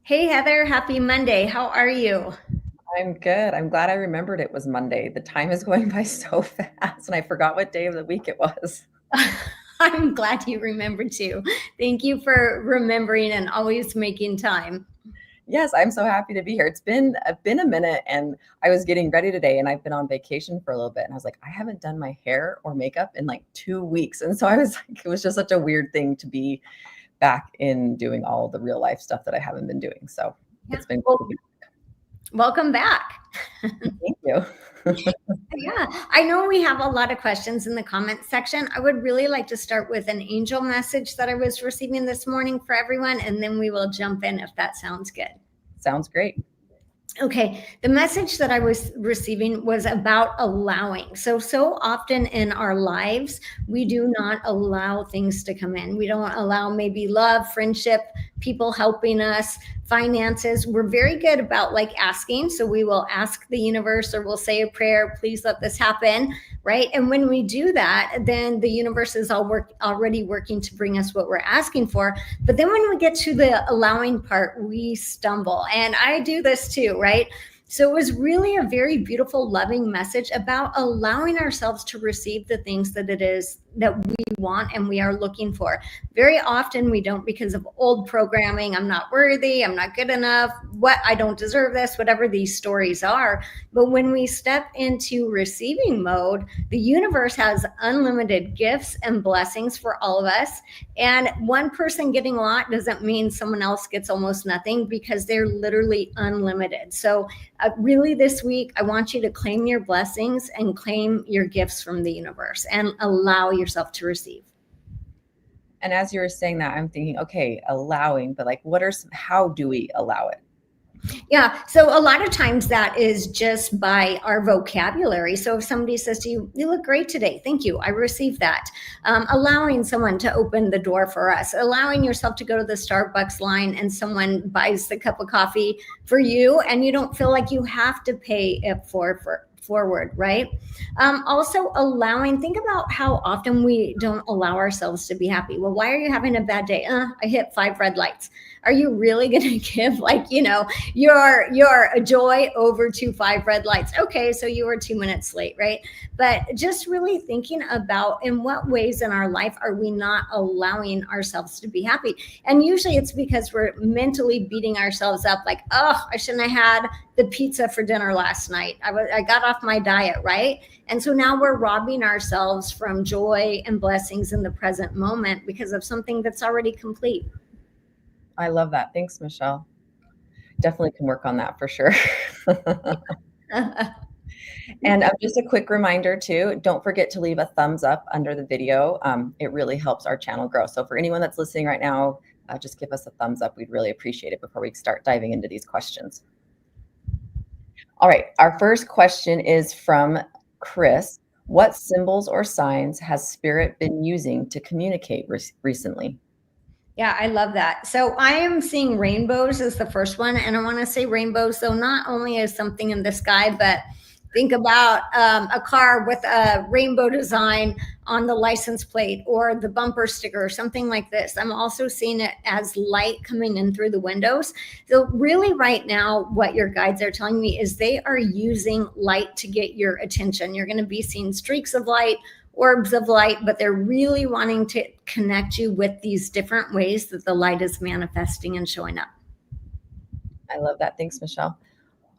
Hey Heather, happy Monday. How are you? I'm good. I'm glad I remembered it was Monday. The time is going by so fast, and I forgot what day of the week it was. I'm glad you remembered too. Thank you for remembering and always making time. Yes, I'm so happy to be here. It's been a minute, and I was getting ready today, and I've been on vacation for a little bit, and I was like, I haven't done my hair or makeup in like 2 weeks, and so I was like, it was just such a weird thing to be back in doing all the real life stuff that I haven't been doing. So Yeah. it's been good Well, to be. welcome back. Thank you. Yeah, I know we have a lot of questions in the comment section. I would really like to start with an angel message that I was receiving this morning for everyone, and then we will jump in if that sounds good. Sounds great. Okay, the message that I was receiving was about allowing. So often in our lives, we do not allow things to come in. We don't allow maybe love, friendship, people helping us, finances. We're very good about like asking. So we will ask the universe or we'll say a prayer, please let this happen, right? And when we do that, then the universe is already working to bring us what we're asking for. But then when we get to the allowing part, we stumble. And I do this too, right? So it was really a very beautiful, loving message about allowing ourselves to receive the things that it is that we want and we are looking for. Very often we don't because of old programming. I'm not worthy. I'm not good enough. What I don't deserve this, whatever these stories are. But when we step into receiving mode, the universe has unlimited gifts and blessings for all of us. And one person getting a lot doesn't mean someone else gets almost nothing because they're literally unlimited. So really this week, I want you to claim your blessings and claim your gifts from the universe and allow yourself to receive. And as you were saying that, I'm thinking, okay, allowing, but like, how do we allow it? Yeah. So a lot of times that is just by our vocabulary. So if somebody says to you, you look great today. Thank you. I received that. Allowing someone to open the door for us, allowing yourself to go to the Starbucks line and someone buys the cup of coffee for you and you don't feel like you have to pay it forward, right? Also allowing, think about how often we don't allow ourselves to be happy. Well, why are you having a bad day? I hit 5 red lights. Are you really going to give your joy over to 5 red lights? Okay, so you were 2 minutes late, right? But just really thinking about in what ways in our life are we not allowing ourselves to be happy? And usually it's because we're mentally beating ourselves up like, oh, I shouldn't have had the pizza for dinner last night. I got off my diet, right? And so now we're robbing ourselves from joy and blessings in the present moment because of something that's already complete. I love that. Thanks, Michelle. Definitely can work on that for sure. And just a quick reminder too, don't forget to leave a thumbs up under the video. It really helps our channel grow. So for anyone that's listening right now, just give us a thumbs up. We'd really appreciate it before we start diving into these questions. All right, our first question is from Chris. What symbols or signs has Spirit been using to communicate recently? Yeah, I love that. So I am seeing rainbows as the first one. And I want to say rainbows, though, not only as something in the sky, but think about a car with a rainbow design on the license plate or the bumper sticker or something like this. I'm also seeing it as light coming in through the windows. So really right now, what your guides are telling me is they are using light to get your attention. You're going to be seeing streaks of light, orbs of light, but they're really wanting to connect you with these different ways that the light is manifesting and showing up. I love that. Thanks, Michelle.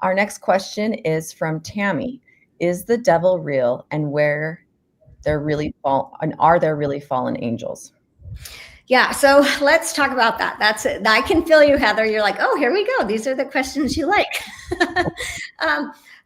Our next question is from Tammy. Is the devil real, and are there really fallen angels? Yeah, so let's talk about that. That's it. I can feel you, Heather. You're like, oh, here we go. These are the questions you like.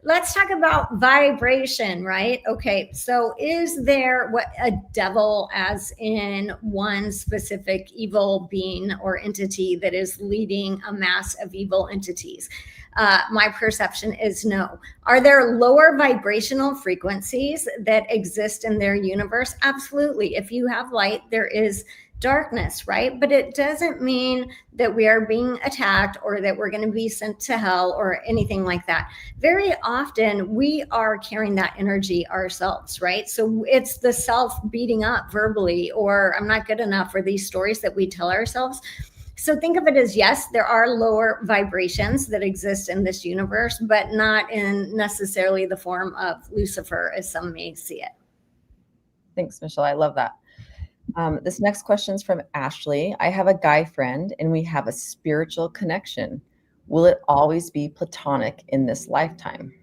Let's talk about vibration, right? Okay, so is there what a devil, as in one specific evil being or entity that is leading a mass of evil entities? My perception is no. Are there lower vibrational frequencies that exist in their universe? Absolutely. If you have light, there is darkness, right? But it doesn't mean that we are being attacked or that we're going to be sent to hell or anything like that. Very often we are carrying that energy ourselves, right? So it's the self beating up verbally, or I'm not good enough, or these stories that we tell ourselves. So think of it as, yes, there are lower vibrations that exist in this universe, but not in necessarily the form of Lucifer, as some may see it. Thanks, Michelle. I love that. This next question is from Ashley. I have a guy friend and we have a spiritual connection. Will it always be platonic in this lifetime?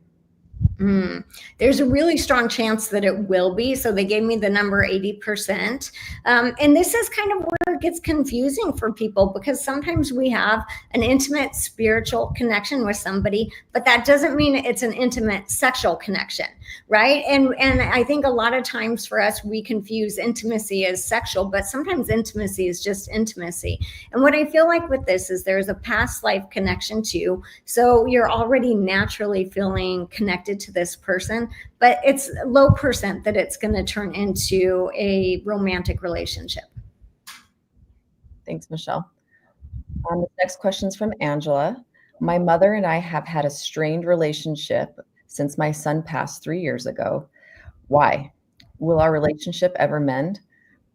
There's a really strong chance that it will be. So they gave me the number 80%. And this is kind of where it gets confusing for people, because sometimes we have an intimate spiritual connection with somebody, but that doesn't mean it's an intimate sexual connection, right? And I think a lot of times for us, we confuse intimacy as sexual, but sometimes intimacy is just intimacy. And what I feel like with this is there's a past life connection too. So you're already naturally feeling connected to this person, but it's low percent that it's going to turn into a romantic relationship. Thanks, Michelle. The next question is from Angela. My mother and I have had a strained relationship since my son passed 3 years ago. Why? Will our relationship ever mend?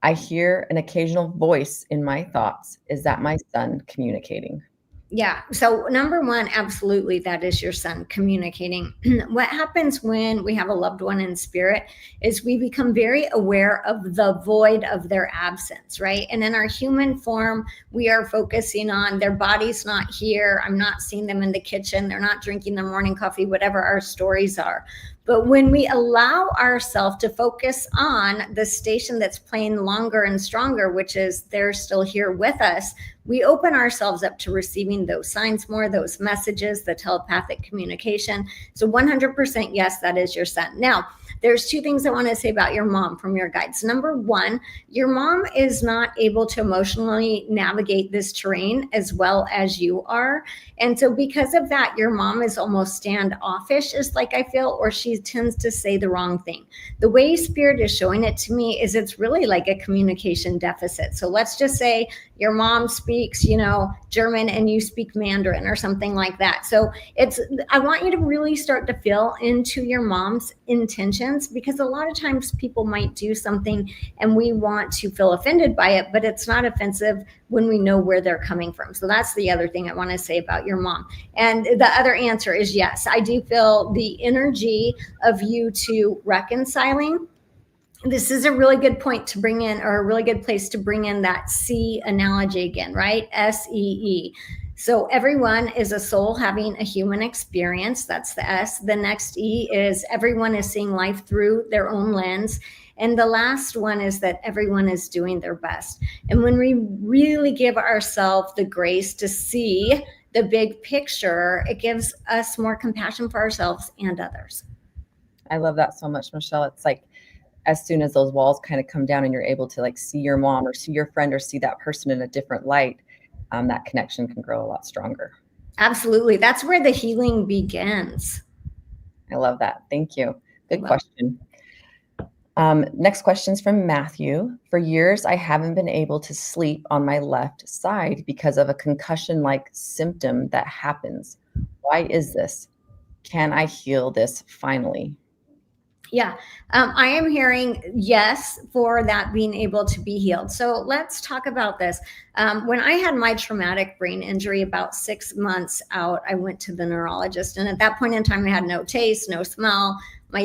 I hear an occasional voice in my thoughts. Is that my son communicating? Yeah. So number one, absolutely, that is your son communicating. What happens when we have a loved one in spirit is we become very aware of the void of their absence, right? And in our human form, we are focusing on their body's not here. I'm not seeing them in the kitchen. They're not drinking their morning coffee, whatever our stories are. But when we allow ourselves to focus on the station that's playing longer and stronger, which is they're still here with us, we open ourselves up to receiving those signs more, those messages, the telepathic communication. So 100% yes, that is your son. Now, there's two things I want to say about your mom from your guides. Number one, your mom is not able to emotionally navigate this terrain as well as you are. And so because of that, your mom is almost standoffish, is like I feel, or she tends to say the wrong thing. The way Spirit is showing it to me is it's really like a communication deficit. So let's just say your mom speaks, German and you speak Mandarin or something like that. So I want you to really start to feel into your mom's intentions, because a lot of times people might do something and we want to feel offended by it, but it's not offensive when we know where they're coming from. So that's the other thing I want to say about your mom. And the other answer is yes, I do feel the energy of you two reconciling. This is a really good point to bring in, or a really good place to bring in that C analogy again, right? SEE. So everyone is a soul having a human experience. That's the S. The next E is everyone is seeing life through their own lens. And the last one is that everyone is doing their best. And when we really give ourselves the grace to see the big picture, it gives us more compassion for ourselves and others. I love that so much, Michelle. It's like, as soon as those walls kind of come down and you're able to like see your mom or see your friend or see that person in a different light, that connection can grow a lot stronger. Absolutely. That's where the healing begins. I love that. Thank you. Good question. Next question is from Matthew. For years, I haven't been able to sleep on my left side because of a concussion-like symptom that happens. Why is this? Can I heal this finally? Yeah, I am hearing yes for that being able to be healed. So let's talk about this. When I had my traumatic brain injury about 6 months out, I went to the neurologist. And at that point in time, I had no taste, no smell. My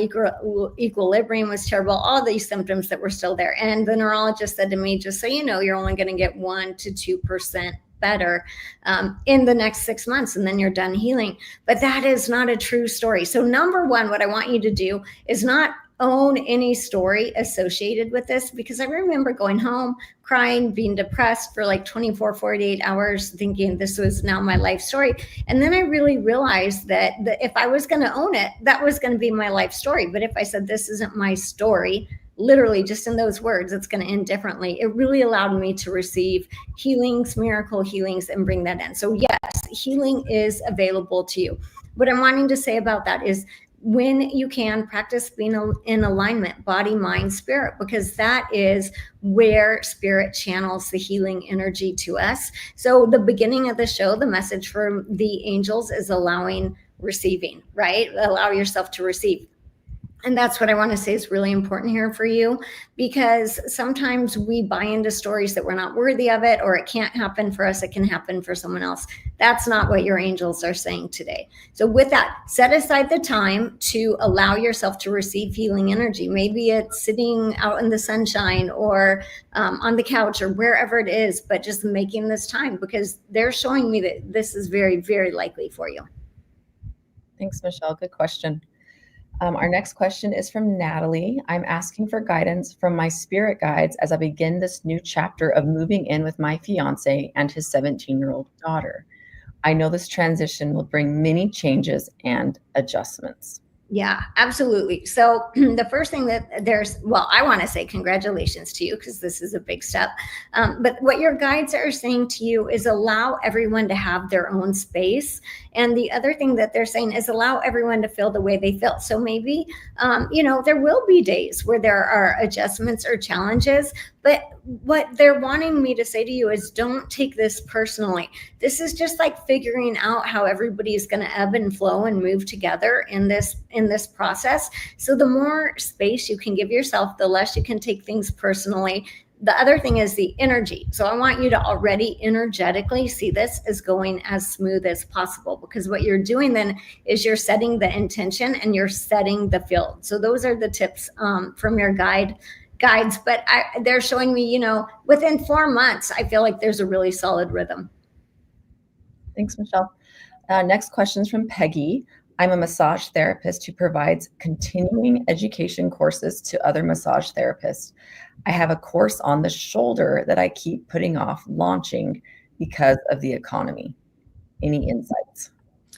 equilibrium was terrible, all these symptoms that were still there. And the neurologist said to me, just so you know, you're only going to get 1 to 2% better in the next 6 months, and then you're done healing. But that is not a true story. So number one, what I want you to do is not own any story associated with this, because I remember going home, crying, being depressed for like 24, 48 hours, thinking this was now my life story. And then I really realized that if I was going to own it, that was going to be my life story. But if I said, this isn't my story, literally just in those words, it's going to end differently. It really allowed me to receive healings, miracle healings, and bring that in. So yes, healing is available to you. What I'm wanting to say about that is, when you can, practice being in alignment, body, mind, spirit, because that is where spirit channels the healing energy to us. So the beginning of the show, the message from the angels is allowing receiving, right? Allow yourself to receive. And that's what I want to say is really important here for you, because sometimes we buy into stories that we're not worthy of it, or it can't happen for us, it can happen for someone else. That's not what your angels are saying today. So with that, set aside the time to allow yourself to receive healing energy. Maybe it's sitting out in the sunshine, or on the couch, or wherever it is, but just making this time, because they're showing me that this is very, very likely for you. Thanks, Michelle. Good question. Our next question is from Natalie. I'm asking for guidance from my spirit guides as I begin this new chapter of moving in with my fiance and his 17-year-old daughter. I know this transition will bring many changes and adjustments. Yeah, absolutely. So the first thing that well, I want to say congratulations to you, because this is a big step. But what your guides are saying to you is allow everyone to have their own space. And the other thing that they're saying is allow everyone to feel the way they feel. So maybe, there will be days where there are adjustments or challenges, but what they're wanting me to say to you is don't take this personally. This is just like figuring out how everybody is going to ebb and flow and move together in this process. So the more space you can give yourself, the less you can take things personally. The other thing is the energy. So I want you to already energetically see this as going as smooth as possible, because what you're doing then is you're setting the intention and you're setting the field. So those are the tips from your guides, but they're showing me, within 4 months, I feel like there's a really solid rhythm. Thanks, Michelle. Next question is from Peggy. I'm a massage therapist who provides continuing education courses to other massage therapists. I have a course on the shoulder that I keep putting off launching because of the economy. Any insights?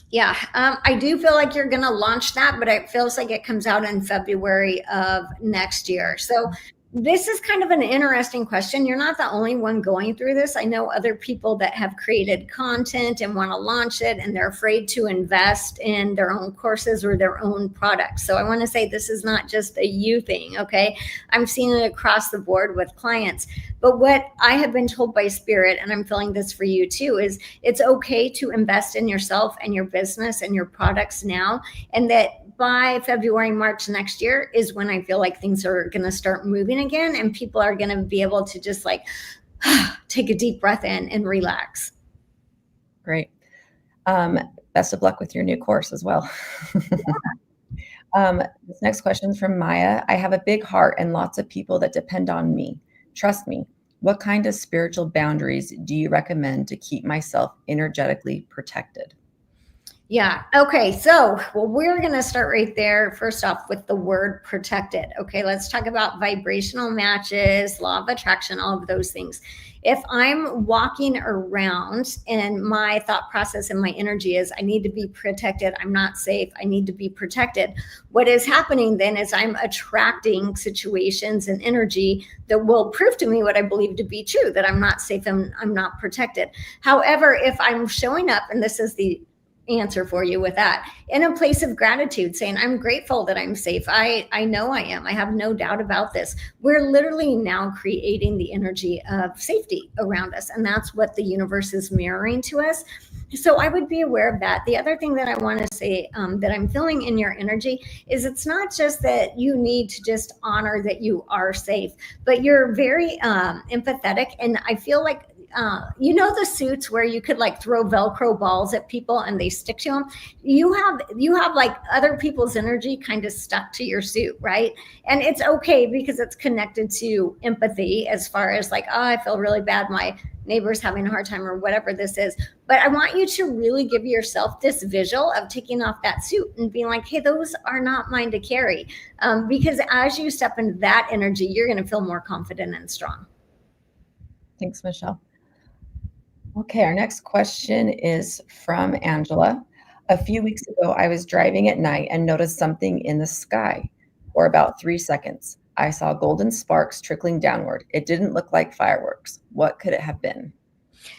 Yeah, I do feel like you're going to launch that, but it feels like it comes out in February of next year. So this is kind of an interesting question. You're not the only one going through this. I know other people that have created content and want to launch it, and they're afraid to invest in their own courses or their own products. So I want to say this is not just a you thing, okay? I'm seeing it across the board with clients. But what I have been told by Spirit, and I'm feeling this for you too, is it's okay to invest in yourself and your business and your products now, and that by February, March next year is when I feel like things are going to start moving again, and people are going to be able to just take a deep breath in and relax. Great. Best of luck with your new course as well. This next question is from Maya. I have a big heart and lots of people that depend on me. Trust me. What kind of spiritual boundaries do you recommend to keep myself energetically protected? Yeah. Okay. So, we're going to start right there. First off, with the word protected. Okay. Let's talk about vibrational matches, law of attraction, all of those things. If I'm walking around and my thought process and my energy is, I need to be protected, I'm not safe, I need to be protected, what is happening then is I'm attracting situations and energy that will prove to me what I believe to be true, that I'm not safe and I'm not protected. However, if I'm showing up, and this is the answer for you with that, in a place of gratitude, saying, I'm grateful that I'm safe. I know I am. I have no doubt about this. We're literally now creating the energy of safety around us. And that's what the universe is mirroring to us. So I would be aware of that. The other thing that I want to say that I'm feeling in your energy is it's not just that you need to just honor that you are safe, but you're very empathetic. And I feel like the suits where you could throw Velcro balls at people and they stick to them. You have like other people's energy kind of stuck to your suit, right? And it's okay because it's connected to empathy, as far as I feel really bad, my neighbor's having a hard time or whatever this is. But I want you to really give yourself this visual of taking off that suit and being like, hey, those are not mine to carry. Because as you step into that energy, you're going to feel more confident and strong. Thanks, Michelle. Okay, our next question is from Angela. A few weeks ago, I was driving at night and noticed something in the sky for about 3 seconds. I saw golden sparks trickling downward. It didn't look like fireworks. What could it have been?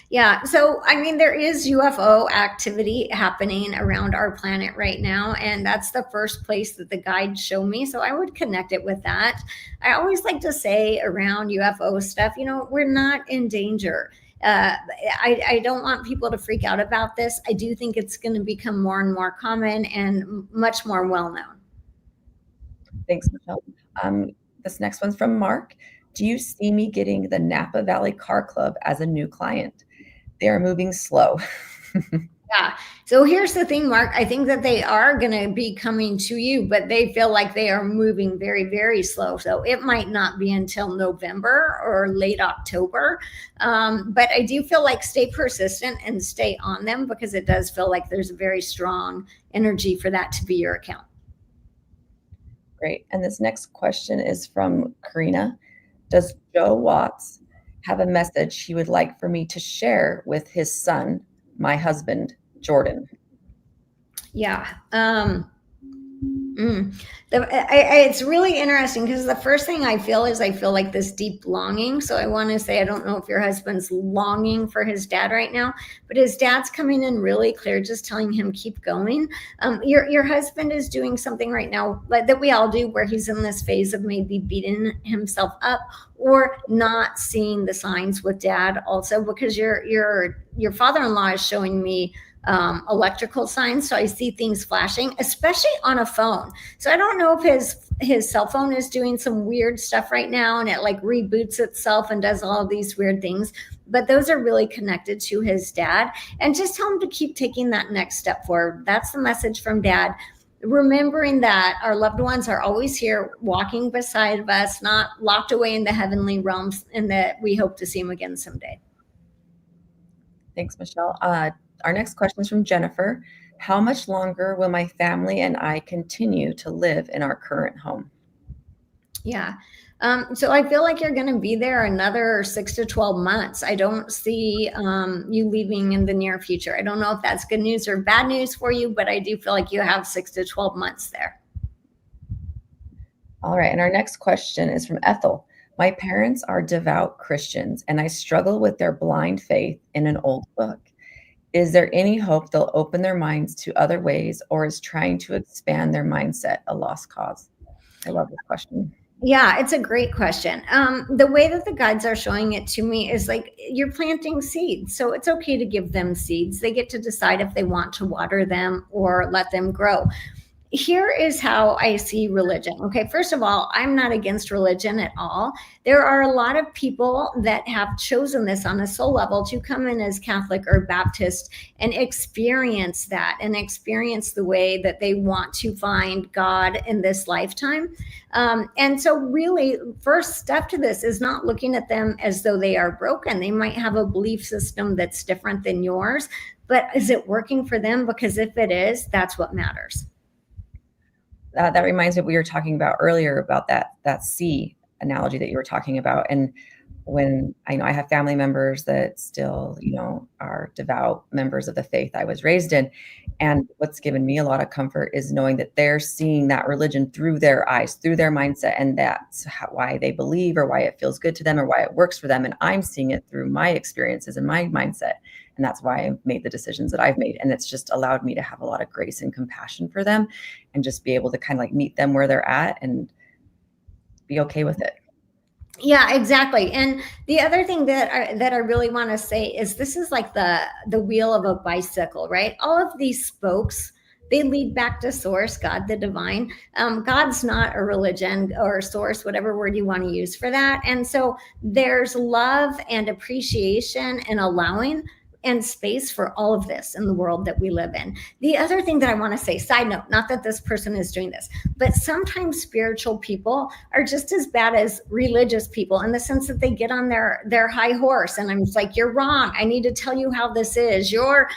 Yeah. So, there is UFO activity happening around our planet right now. And that's the first place that the guides show me. So I would connect it with that. I always like to say around UFO stuff, we're not in danger. I don't want people to freak out about this. I do think it's going to become more and more common and much more well known. Thanks, Michelle. Um, this next one's from Mark. Do you see me getting the Napa Valley Car Club as a new client? They are moving slow. Yeah. So here's the thing, Mark. I think that they are going to be coming to you, but they feel like they are moving very, very slow. So it might not be until November or late October. But I do feel like stay persistent and stay on them, because it does feel like there's a very strong energy for that to be your account. Great. And this next question is from Karina. Does Joe Watts have a message he would like for me to share with his son, my husband, Jordan? Yeah. It's really interesting, because the first thing I feel is I feel like this deep longing. So I want to say, I don't know if your husband's longing for his dad right now, but his dad's coming in really clear, just telling him keep going. Your husband is doing something right now that we all do, where he's in this phase of maybe beating himself up or not seeing the signs with dad also, because your father-in-law is showing me electrical signs. So I see things flashing, especially on a phone. So I don't know if his cell phone is doing some weird stuff right now, and it like reboots itself and does all of these weird things. But those are really connected to his dad. And just tell him to keep taking that next step forward. That's the message from dad. Remembering that our loved ones are always here, walking beside us, not locked away in the heavenly realms, and that we hope to see him again someday. Thanks, Michelle. Our next question is from Jennifer. How much longer will my family and I continue to live in our current home? Yeah. So I feel like you're going to be there another 6 to 12 months. I don't see you leaving in the near future. I don't know if that's good news or bad news for you, but I do feel like you have 6 to 12 months there. All right. And our next question is from Ethel. My parents are devout Christians, and I struggle with their blind faith in an old book. Is there any hope they'll open their minds to other ways, or is trying to expand their mindset a lost cause? I love this question. Yeah, it's a great question. The way that the guides are showing it to me is like you're planting seeds. So it's okay to give them seeds. They get to decide if they want to water them or let them grow. Here is how I see religion. Okay, first of all, I'm not against religion at all. There are a lot of people that have chosen this on a soul level to come in as Catholic or Baptist and experience that, and experience the way that they want to find God in this lifetime. And so really, first step to this is not looking at them as though they are broken. They might have a belief system that's different than yours, but is it working for them? Because if it is, that's what matters. That reminds me of what we were talking about earlier about that sea analogy that you were talking about. And when I know I have family members that still, are devout members of the faith I was raised in. And what's given me a lot of comfort is knowing that they're seeing that religion through their eyes, through their mindset. And that's why they believe, or why it feels good to them, or why it works for them. And I'm seeing it through my experiences and my mindset. And that's why I've made the decisions that I've made. And it's just allowed me to have a lot of grace and compassion for them, and just be able to kind of like meet them where they're at and be okay with it. Yeah, exactly. And the other thing that I really want to say is this is like the wheel of a bicycle, right? All of these spokes, they lead back to source, God, the divine. God's not a religion or source, whatever word you want to use for that. And so there's love and appreciation and allowing and space for all of this in the world that we live in. The other thing that I want to say, side note, not that this person is doing this, but sometimes spiritual people are just as bad as religious people, in the sense that they get on their high horse, and I'm just like, you're wrong. I need to tell you how this is. Your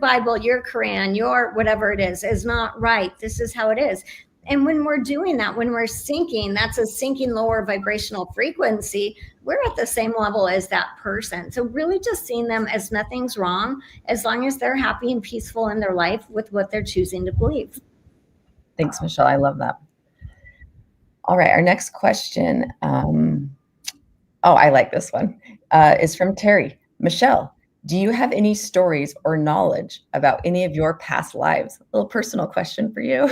Bible, your Quran, your whatever it is not right. This is how it is. And when we're doing that, when we're sinking, that's a sinking lower vibrational frequency. We're at the same level as that person. So really just seeing them as nothing's wrong, as long as they're happy and peaceful in their life with what they're choosing to believe. Thanks, Michelle. I love that. All right. Our next question. I like this one. Is from Terry. Michelle, do you have any stories or knowledge about any of your past lives? A little personal question for you.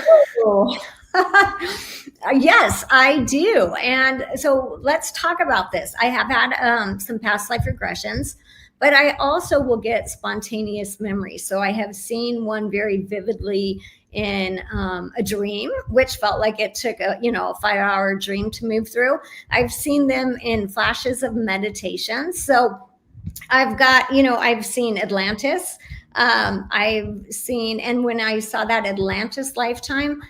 Yes, I do. And so let's talk about this. I have had some past life regressions, but I also will get spontaneous memories. So I have seen one very vividly in a dream, which felt like it took a 5-hour dream to move through. I've seen them in flashes of meditation. So I've seen Atlantis. I've seen, and when I saw that Atlantis lifetime,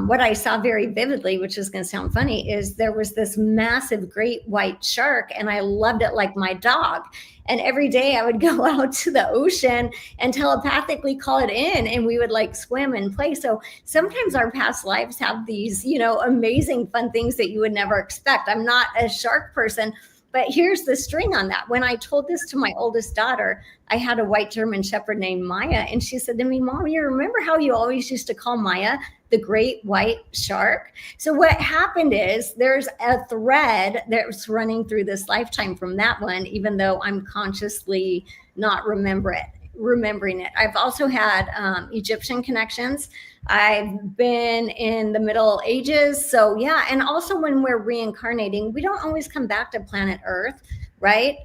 what I saw very vividly, which is going to sound funny, is there was this massive great white shark, and I loved it like my dog. And every day I would go out to the ocean and telepathically call it in, and we would like swim and play. So sometimes our past lives have these, amazing fun things that you would never expect. I'm not a shark person, but here's the string on that. When I told this to my oldest daughter, I had a white German Shepherd named Maya, and she said to me, Mom, you remember how you always used to call Maya the great white shark? So what happened is there's a thread that's running through this lifetime from that one, even though I'm consciously not remembering it. I've also had Egyptian connections. I've been in the Middle Ages. So yeah. And also when we're reincarnating, we don't always come back to planet Earth, right?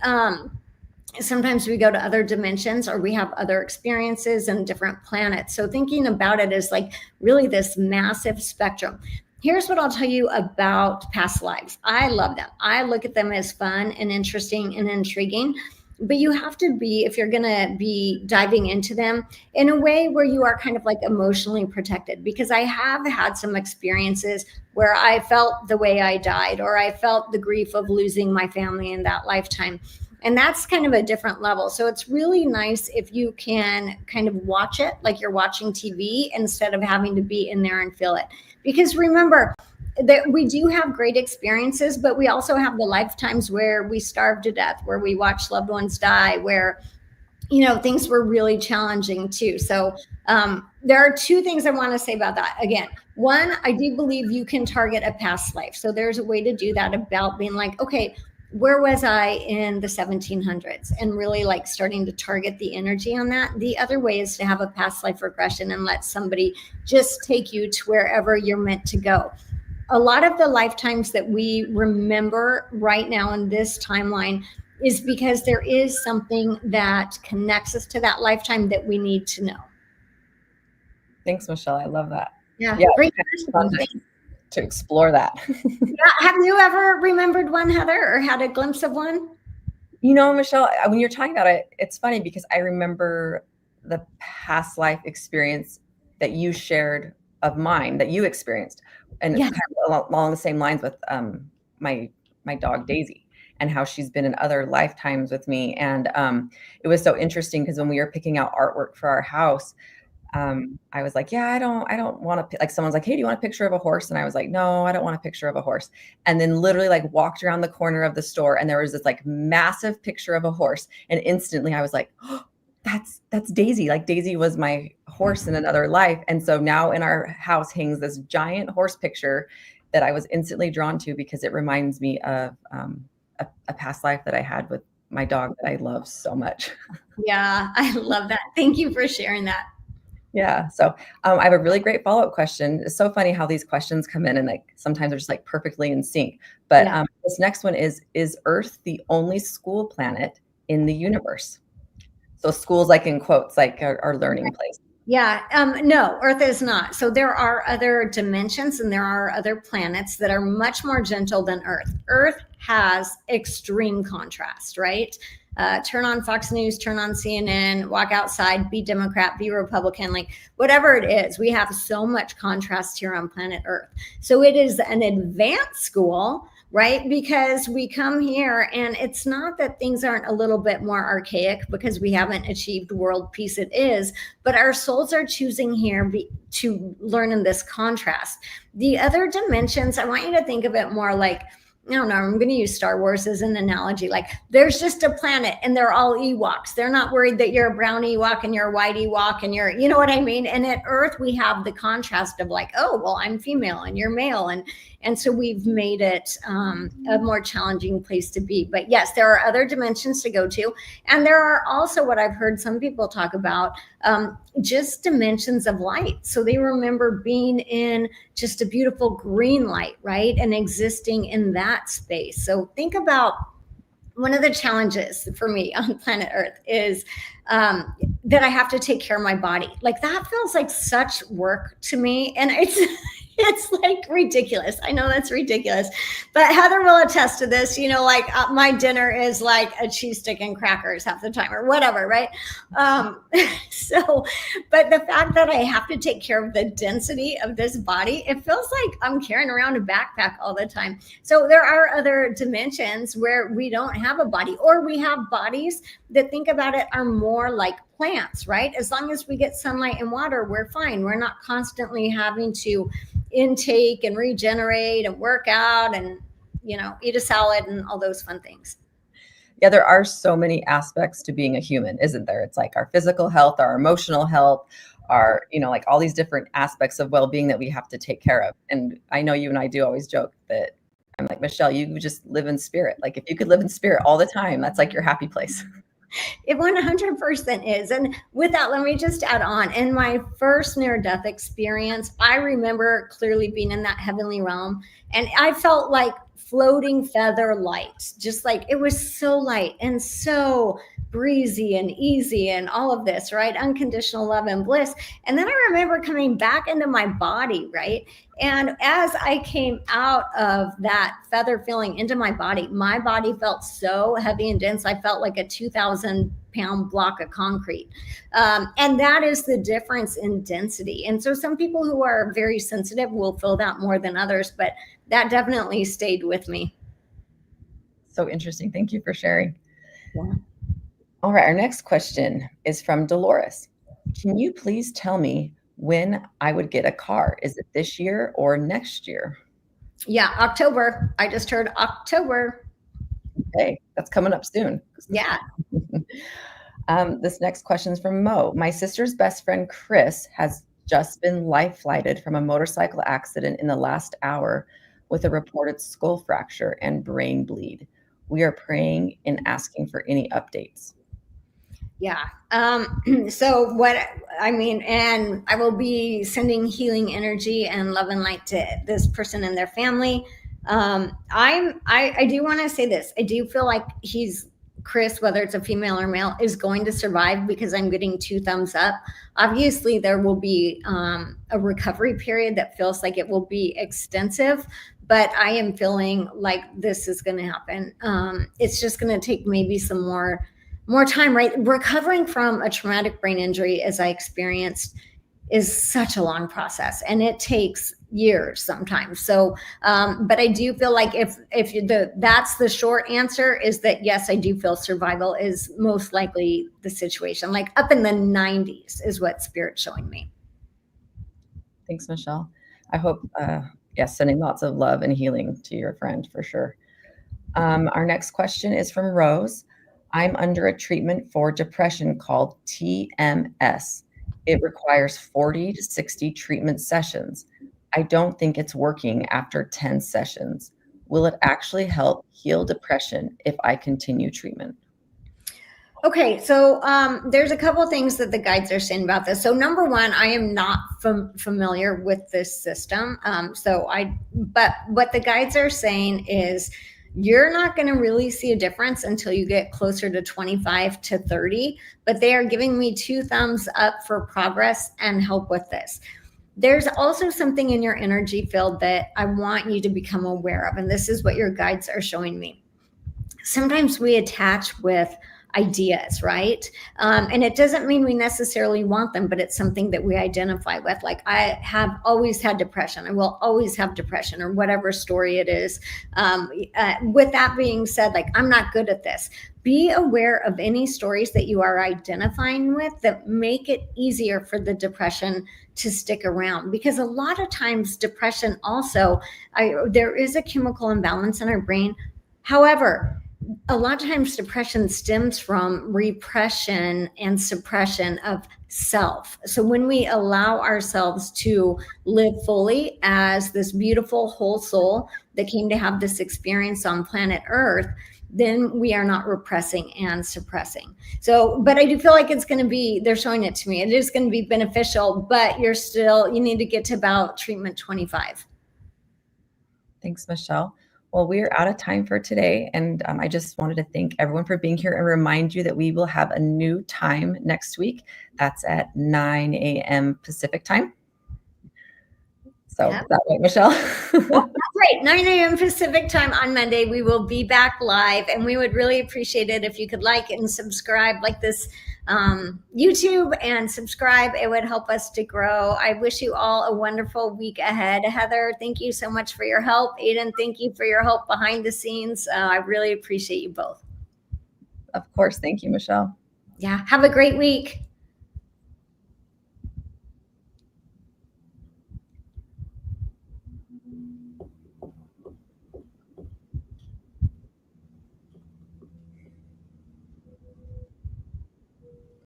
Sometimes we go to other dimensions, or we have other experiences in different planets. So thinking about it is like really this massive spectrum. Here's what I'll tell you about past lives. I love them. I look at them as fun and interesting and intriguing. But you have to be, if you're going to be diving into them, in a way where you are kind of like emotionally protected, because I have had some experiences where I felt the way I died, or I felt the grief of losing my family in that lifetime. And that's kind of a different level. So it's really nice if you can kind of watch it like you're watching TV instead of having to be in there and feel it. Because remember, that we do have great experiences, but we also have the lifetimes where we starved to death, where we watched loved ones die, where things were really challenging too. So there are two things I want to say about that. Again, one, I do believe you can target a past life. So there's a way to do that, about being like, okay, where was I in the 1700s, and really like starting to target the energy on that. The other way is to have a past life regression and let somebody just take you to wherever you're meant to go. A lot of the lifetimes that we remember right now in this timeline is because there is something that connects us to that lifetime that we need to know. Thanks, Michelle. I love that. Yeah, great question. To explore that. Yeah. Have you ever remembered one, Heather, or had a glimpse of one? Michelle, when you're talking about it, it's funny because I remember the past life experience that you shared of mine that you experienced. And it's kind of along the same lines with my dog Daisy, and how she's been in other lifetimes with me. And it was so interesting because when we were picking out artwork for our house, I was like, yeah, I don't want to, like, someone's like, hey, do you want a picture of a horse? And I was like, no, I don't want a picture of a horse. And then literally like walked around the corner of the store, and there was this like massive picture of a horse. And instantly I was like, oh, that's Daisy. Like, Daisy was my horse in another life. And so now in our house hangs this giant horse picture that I was instantly drawn to because it reminds me of a past life that I had with my dog that I love so much. Yeah, I love that. Thank you for sharing that. Yeah. So I have a really great follow-up question. It's so funny how these questions come in and like sometimes they're just like perfectly in sync. But this next one is Earth the only school planet in the universe? So schools, like in quotes, like our learning place. Yeah. No, Earth is not. So there are other dimensions and there are other planets that are much more gentle than Earth. Earth has extreme contrast, right? Turn on Fox News, turn on CNN, walk outside, be Democrat, be Republican, like whatever it is. We have so much contrast here on planet Earth. So it is an advanced school, right? Because we come here and it's not that things aren't a little bit more archaic because we haven't achieved world peace. It is, but our souls are choosing here to learn in this contrast. The other dimensions, I want you to think of it more like, I don't know, I'm going to use Star Wars as an analogy. Like there's just a planet and they're all Ewoks. They're not worried that you're a brown Ewok and you're a white Ewok and you're, you know what I mean? And at Earth, we have the contrast of like, oh, well, I'm female and you're male. And so we've made it a more challenging place to be. But yes, there are other dimensions to go to. And there are also what I've heard some people talk about, just dimensions of light. So they remember being in just a beautiful green light, right? And existing in that space. So think about one of the challenges for me on planet Earth is that I have to take care of my body. Like that feels like such work to me. And it's like ridiculous. I know that's ridiculous, but Heather will attest to this. Like my dinner is like a cheese stick and crackers half the time or whatever, right? Um, so, but the fact that I have to take care of the density of this body, it feels like I'm carrying around a backpack all the time. So there are other dimensions where we don't have a body, or we have bodies that, think about it, are more like plants, right? As long as we get sunlight and water, we're fine. We're not constantly having to intake and regenerate and work out and eat a salad and all those fun things. Yeah, there are so many aspects to being a human, isn't there? It's like our physical health, our emotional health, our like all these different aspects of well-being that we have to take care of. And I know you and I do always joke that I'm like, Michelle, you just live in spirit. Like if you could live in spirit all the time, that's like your happy place. It 100% is. And with that, let me just add on. In my first near-death experience, I remember clearly being in that heavenly realm, and I felt like floating feather light, just like it was so light and so breezy and easy and all of this, right? Unconditional love and bliss. And then I remember coming back into my body, right? And as I came out of that feather feeling into my body felt so heavy and dense. I felt like a 2,000-pound block of concrete. And that is the difference in density. And so some people who are very sensitive will feel that more than others, but that definitely stayed with me. So interesting. Thank you for sharing. Yeah. All right. Our next question is from Dolores. Can you please tell me when I would get a car? Is it this year or next year? Yeah, October. I just heard October. Okay, that's coming up soon. Yeah. This next question is from Mo. My sister's best friend, Chris, has just been life flighted from a motorcycle accident in the last hour with a reported skull fracture and brain bleed. We are praying and asking for any updates. Yeah. So what I mean, and I will be sending healing energy and love and light to this person and their family. I do want to say this. I do feel like Chris, whether it's a female or male, is going to survive, because I'm getting 2 thumbs up. Obviously, there will be a recovery period that feels like it will be extensive, but I am feeling like this is going to happen. It's just going to take maybe some more time, right? Recovering from a traumatic brain injury, as I experienced, is such a long process, and it takes years sometimes. So, but I do feel like if that's the short answer, is that yes, I do feel survival is most likely the situation. Like up in the 90s is what Spirit's showing me. Thanks, Michelle. I hope, sending lots of love and healing to your friend for sure. Our next question is from Rose. I'm under a treatment for depression called TMS. It requires 40 to 60 treatment sessions. I don't think it's working after 10 sessions. Will it actually help heal depression if I continue treatment? Okay, so there's a couple of things that the guides are saying about this. So number one, I am not familiar with this system. But what the guides are saying is you're not going to really see a difference until you get closer to 25 to 30, but they are giving me 2 thumbs up for progress and help with this. There's also something in your energy field that I want you to become aware of, and this is what your guides are showing me. Sometimes we attach with ideas, right? And it doesn't mean we necessarily want them, but it's something that we identify with. Like, I have always had depression. I will always have depression, or whatever story it is. With that being said, like, I'm not good at this. Be aware of any stories that you are identifying with that make it easier for the depression to stick around. Because a lot of times depression also, there is a chemical imbalance in our brain. However, a lot of times depression stems from repression and suppression of self. So when we allow ourselves to live fully as this beautiful whole soul that came to have this experience on planet Earth, then we are not repressing and suppressing. So, but I do feel like it's going to be, they're showing it to me, it is going to be beneficial, but you need to get to about treatment 25. Thanks, Michelle. Well, we are out of time for today. And I just wanted to thank everyone for being here and remind you that we will have a new time next week. That's at 9 a.m. Pacific time. So Yep. is that right, Michelle? That's right. 9 a.m. Pacific time on Monday. We will be back live, and we would really appreciate it if you could like and subscribe, like this YouTube, and subscribe. It would help us to grow. I wish you all a wonderful week ahead. Heather, thank you so much for your help. Aiden, thank you for your help behind the scenes. I really appreciate you both. Of course. Thank you, Michelle. Yeah. Have a great week.